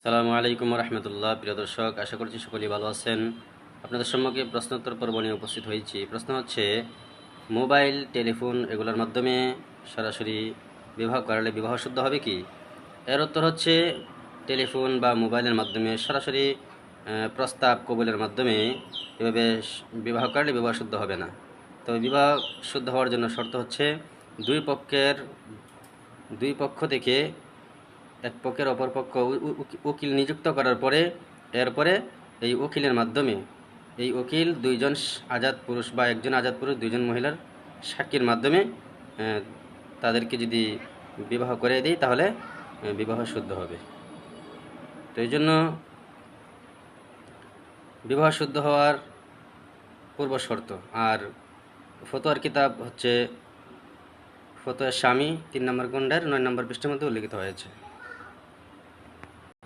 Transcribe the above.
সালামু আলাইকুম রহমতুল্লাহ। প্রিয় দর্শক, আশা করছি সকলেই ভালো আছেন। আপনাদের সম্মুখে প্রশ্নোত্তর পর্ব নিয়ে উপস্থিত হয়েছি। প্রশ্ন হচ্ছে, মোবাইল, টেলিফোন এগুলোর মাধ্যমে সরাসরি বিবাহ করালে বিবাহ শুদ্ধ হবে কি? এর উত্তর হচ্ছে, টেলিফোন বা মোবাইলের মাধ্যমে সরাসরি প্রস্তাব কবুলের মাধ্যমে এভাবে বিবাহ করলে বিবাহ শুদ্ধ হবে না। তবে বিবাহ শুদ্ধ হওয়ার জন্য শর্ত হচ্ছে, দুই পক্ষ থেকে এক পক্ষের অপর পক্ষ উকিল নিযুক্ত করার পরে এরপরে এই উকিলের মাধ্যমে এই উকিল দুইজন আজাদ পুরুষ বা একজন আজাদ পুরুষ দুইজন মহিলার সাক্ষীর মাধ্যমে তাদেরকে যদি বিবাহ করে দেয় তাহলে বিবাহ শুদ্ধ হবে। তো এই জন্য বিবাহ শুদ্ধ হওয়ার পূর্ব শর্ত। আর ফতোয়ার কিতাব হচ্ছে ফতোয়া স্বামী 3 নম্বর খণ্ডের 9 নম্বর পৃষ্ঠার মধ্যে উল্লেখিত হয়েছে।